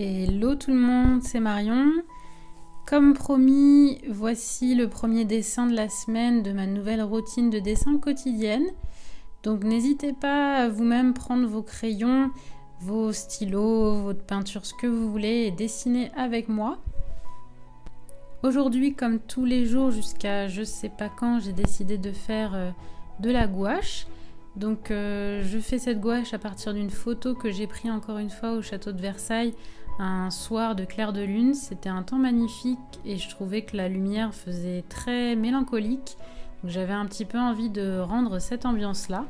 Hello tout le monde, c'est Marion. Comme promis, voici le premier dessin de la semaine de ma nouvelle routine de dessin quotidienne. Donc n'hésitez pas à vous-même prendre vos crayons, vos stylos, votre peinture, ce que vous voulez et dessiner avec moi. Aujourd'hui, comme tous les jours jusqu'à je sais pas quand, j'ai décidé de faire de la gouache. Donc je fais cette gouache à partir d'une photo que j'ai prise encore une fois au château de Versailles un soir de clair de lune. C'était un temps magnifique et je trouvais que la lumière faisait très mélancolique. Donc j'avais un petit peu envie de rendre cette ambiance-là.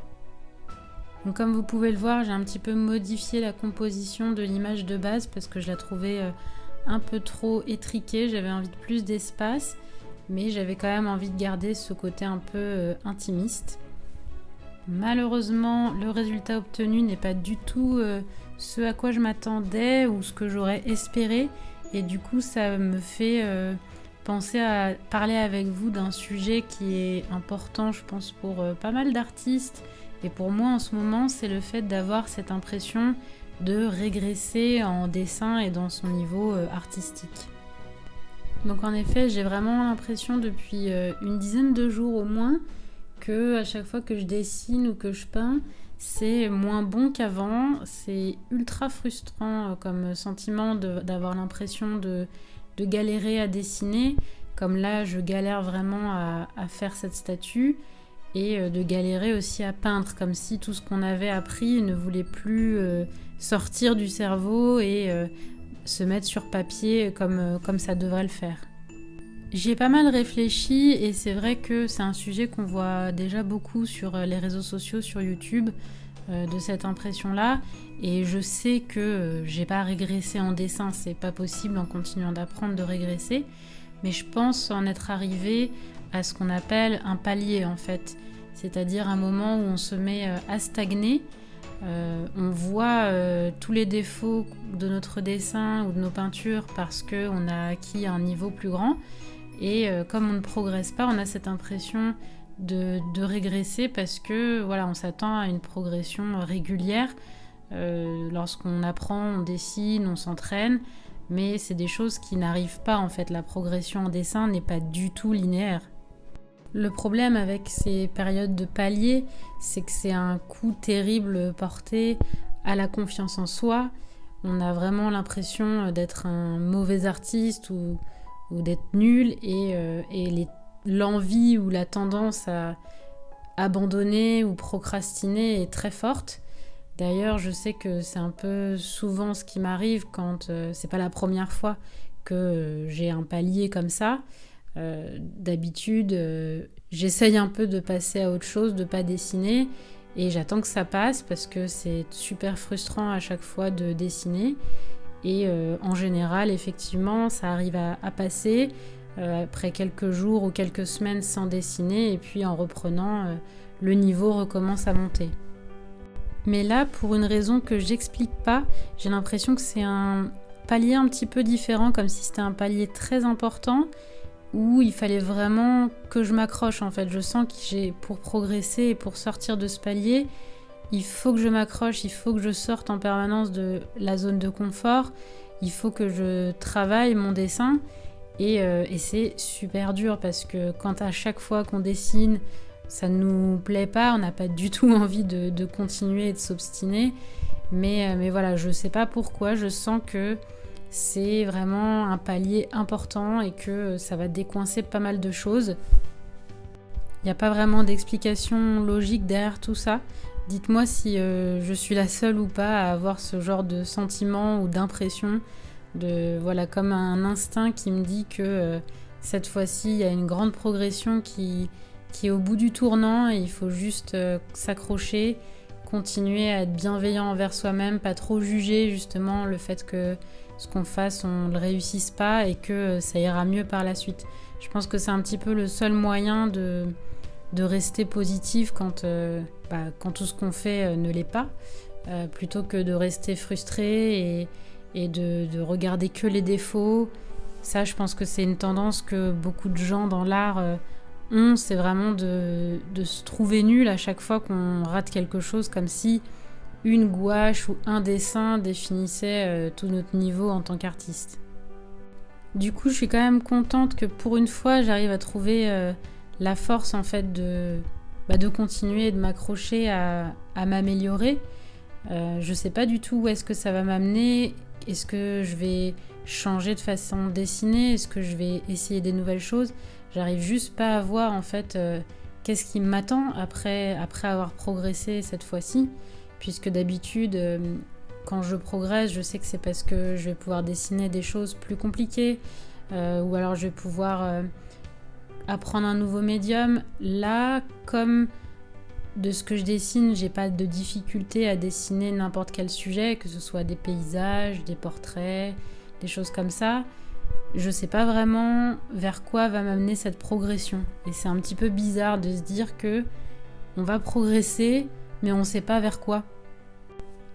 Donc comme vous pouvez le voir, j'ai un petit peu modifié la composition de l'image de base parce que je la trouvais un peu trop étriquée. J'avais envie de plus d'espace, mais j'avais quand même envie de garder ce côté un peu intimiste. Malheureusement, le résultat obtenu n'est pas du tout ce à quoi je m'attendais ou ce que j'aurais espéré. Et du coup, ça me fait penser à parler avec vous d'un sujet qui est important, je pense, pour pas mal d'artistes. Et pour moi, en ce moment, c'est le fait d'avoir cette impression de régresser en dessin et dans son niveau artistique. Donc en effet, j'ai vraiment l'impression depuis une dizaine de jours au moins que à chaque fois que je dessine ou que je peins, c'est moins bon qu'avant. C'est ultra frustrant comme sentiment d'avoir l'impression de galérer à dessiner. Comme là, je galère vraiment à faire cette statue et de galérer aussi à peindre, comme si tout ce qu'on avait appris ne voulait plus sortir du cerveau et se mettre sur papier comme ça devrait le faire. J'y ai pas mal réfléchi et c'est vrai que c'est un sujet qu'on voit déjà beaucoup sur les réseaux sociaux, sur YouTube, de cette impression-là. Et je sais que j'ai pas régressé en dessin, c'est pas possible en continuant d'apprendre de régresser. Mais je pense en être arrivée à ce qu'on appelle un palier en fait. C'est-à-dire un moment où on se met à stagner. On voit tous les défauts de notre dessin ou de nos peintures parce qu'on a acquis un niveau plus grand. Et comme on ne progresse pas, on a cette impression de régresser parce que voilà, on s'attend à une progression régulière. Lorsqu'on apprend, on dessine, on s'entraîne, mais c'est des choses qui n'arrivent pas en fait. La progression en dessin n'est pas du tout linéaire. Le problème avec ces périodes de palier, c'est que c'est un coup terrible porté à la confiance en soi. On a vraiment l'impression d'être un mauvais artiste ou d'être nul et l'envie ou la tendance à abandonner ou procrastiner est très forte. D'ailleurs, je sais que c'est un peu souvent ce qui m'arrive quand c'est pas la première fois que j'ai un palier comme ça. D'habitude, j'essaye un peu de passer à autre chose, de pas dessiner et j'attends que ça passe parce que c'est super frustrant à chaque fois de dessiner. Et en général, effectivement, ça arrive à passer après quelques jours ou quelques semaines sans dessiner et puis en reprenant, le niveau recommence à monter. Mais là, pour une raison que j'explique pas, j'ai l'impression que c'est un palier un petit peu différent, comme si c'était un palier très important où il fallait vraiment que je m'accroche en fait. Je sens que pour progresser et pour sortir de ce palier, il faut que je m'accroche, il faut que je sorte en permanence de la zone de confort, il faut que je travaille mon dessin et c'est super dur parce que quand à chaque fois qu'on dessine, ça ne nous plaît pas, on n'a pas du tout envie de continuer et de s'obstiner. Mais voilà, je ne sais pas pourquoi, je sens que c'est vraiment un palier important et que ça va décoincer pas mal de choses. Il n'y a pas vraiment d'explication logique derrière tout ça. Dites-moi si je suis la seule ou pas à avoir ce genre de sentiment ou d'impression, voilà, comme un instinct qui me dit que cette fois-ci, il y a une grande progression qui est au bout du tournant et il faut juste s'accrocher, continuer à être bienveillant envers soi-même, pas trop juger justement le fait que ce qu'on fasse, on ne le réussisse pas et que ça ira mieux par la suite. Je pense que c'est un petit peu le seul moyen de rester positif quand tout ce qu'on fait ne l'est pas, plutôt que de rester frustré et de regarder que les défauts. Ça, je pense que c'est une tendance que beaucoup de gens dans l'art ont, c'est vraiment de se trouver nul à chaque fois qu'on rate quelque chose, comme si une gouache ou un dessin définissait tout notre niveau en tant qu'artiste. Du coup, je suis quand même contente que pour une fois, j'arrive à trouver la force en fait de continuer et de m'accrocher à m'améliorer. Je sais pas du tout où est-ce que ça va m'amener. Est-ce que je vais changer de façon de dessiner? Est-ce que je vais essayer des nouvelles choses? J'arrive juste pas à voir en fait qu'est-ce qui m'attend après avoir progressé cette fois-ci. Puisque d'habitude, quand je progresse, je sais que c'est parce que je vais pouvoir dessiner des choses plus compliquées ou alors je vais pouvoir apprendre un nouveau médium. Là, comme de ce que je dessine, j'ai pas de difficulté à dessiner n'importe quel sujet, que ce soit des paysages, des portraits, des choses comme ça. Je sais pas vraiment vers quoi va m'amener cette progression. Et c'est un petit peu bizarre de se dire que on va progresser, mais on sait pas vers quoi.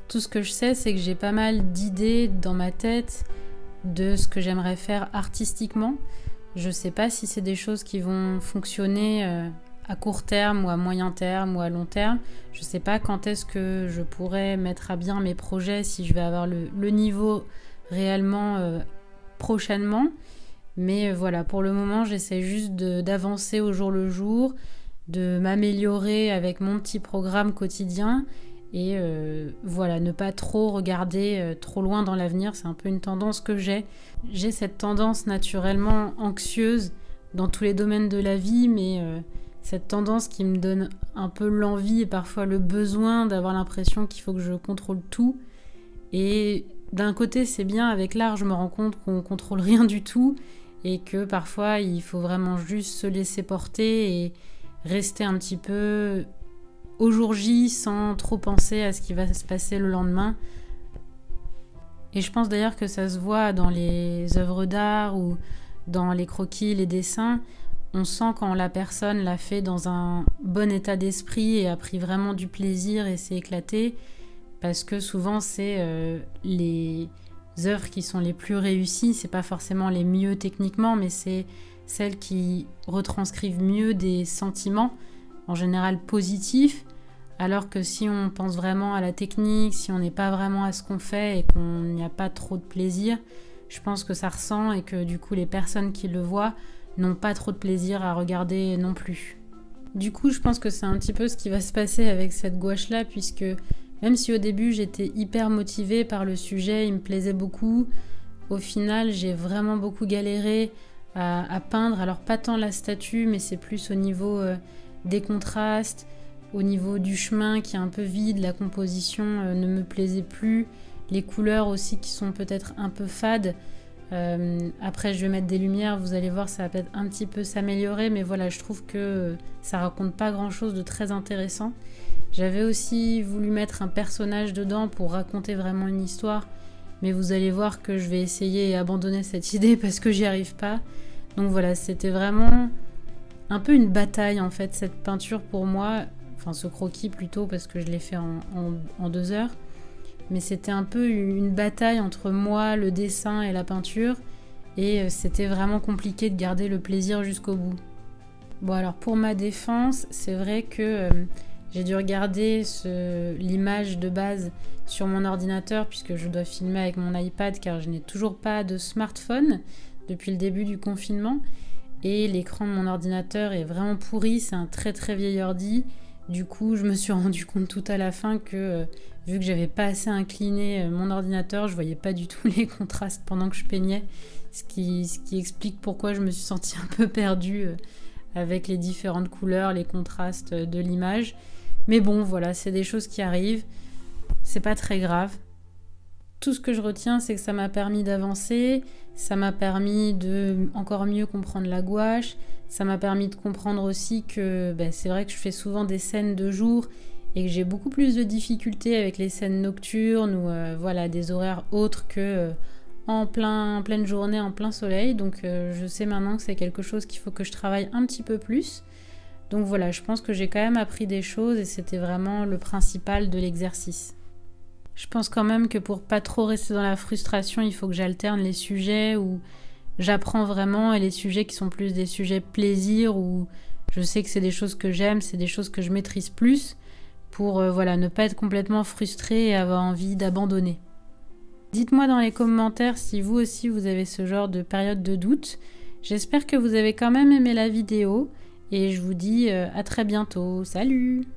Tout ce que je sais, c'est que j'ai pas mal d'idées dans ma tête de ce que j'aimerais faire artistiquement. Je sais pas si c'est des choses qui vont fonctionner à court terme ou à moyen terme ou à long terme. Je sais pas quand est-ce que je pourrais mettre à bien mes projets, si je vais avoir le niveau réellement prochainement. Mais voilà, pour le moment, j'essaie juste d'avancer au jour le jour, de m'améliorer avec mon petit programme quotidien et voilà, ne pas trop regarder trop loin dans l'avenir. C'est un peu une tendance que j'ai. J'ai cette tendance naturellement anxieuse dans tous les domaines de la vie, mais cette tendance qui me donne un peu l'envie et parfois le besoin d'avoir l'impression qu'il faut que je contrôle tout. Et d'un côté, c'est bien, avec l'art, je me rends compte qu'on contrôle rien du tout et que parfois, il faut vraiment juste se laisser porter et rester un petit peu au jour J sans trop penser à ce qui va se passer le lendemain. Et je pense d'ailleurs que ça se voit dans les œuvres d'art ou dans les croquis, les dessins. On sent quand la personne l'a fait dans un bon état d'esprit et a pris vraiment du plaisir et s'est éclaté, parce que souvent c'est les œuvres qui sont les plus réussies, c'est pas forcément les mieux techniquement, mais c'est celles qui retranscrivent mieux des sentiments, en général positifs, alors que si on pense vraiment à la technique, si on n'est pas vraiment à ce qu'on fait et qu'on n'y a pas trop de plaisir, je pense que ça ressent et que du coup les personnes qui le voient n'ont pas trop de plaisir à regarder non plus. Du coup, je pense que c'est un petit peu ce qui va se passer avec cette gouache-là, puisque même si au début j'étais hyper motivée par le sujet, il me plaisait beaucoup, au final j'ai vraiment beaucoup galéré à peindre. Alors pas tant la statue, mais c'est plus au niveau des contrastes, au niveau du chemin qui est un peu vide, la composition ne me plaisait plus, les couleurs aussi qui sont peut-être un peu fades. Après je vais mettre des lumières, vous allez voir, ça va peut-être un petit peu s'améliorer, mais voilà, je trouve que ça raconte pas grand chose de très intéressant. J'avais aussi voulu mettre un personnage dedans pour raconter vraiment une histoire, mais vous allez voir que je vais essayer et abandonner cette idée parce que j'y arrive pas. Donc voilà, c'était vraiment un peu une bataille en fait, cette peinture pour moi, enfin ce croquis plutôt, parce que je l'ai fait en 2 heures. Mais c'était un peu une bataille entre moi, le dessin et la peinture, et c'était vraiment compliqué de garder le plaisir jusqu'au bout. Bon alors pour ma défense, c'est vrai que j'ai dû regarder l'image de base sur mon ordinateur puisque je dois filmer avec mon iPad car je n'ai toujours pas de smartphone depuis le début du confinement, et l'écran de mon ordinateur est vraiment pourri, c'est un très très vieil ordi. Du coup, je me suis rendu compte tout à la fin que vu que j'avais pas assez incliné mon ordinateur, je voyais pas du tout les contrastes pendant que je peignais, ce qui explique pourquoi je me suis sentie un peu perdue avec les différentes couleurs, les contrastes de l'image. Mais bon, voilà, c'est des choses qui arrivent, c'est pas très grave. Tout ce que je retiens, c'est que ça m'a permis d'avancer, ça m'a permis de encore mieux comprendre la gouache, ça m'a permis de comprendre aussi que c'est vrai que je fais souvent des scènes de jour et que j'ai beaucoup plus de difficultés avec les scènes nocturnes ou voilà, des horaires autres que en pleine journée, en plein soleil. Donc je sais maintenant que c'est quelque chose qu'il faut que je travaille un petit peu plus. Donc voilà, je pense que j'ai quand même appris des choses et c'était vraiment le principal de l'exercice. Je pense quand même que pour pas trop rester dans la frustration, il faut que j'alterne les sujets où j'apprends vraiment et les sujets qui sont plus des sujets plaisir où je sais que c'est des choses que j'aime, c'est des choses que je maîtrise plus. pour ne pas être complètement frustré et avoir envie d'abandonner. Dites-moi dans les commentaires si vous aussi vous avez ce genre de période de doute. J'espère que vous avez quand même aimé la vidéo et je vous dis à très bientôt. Salut!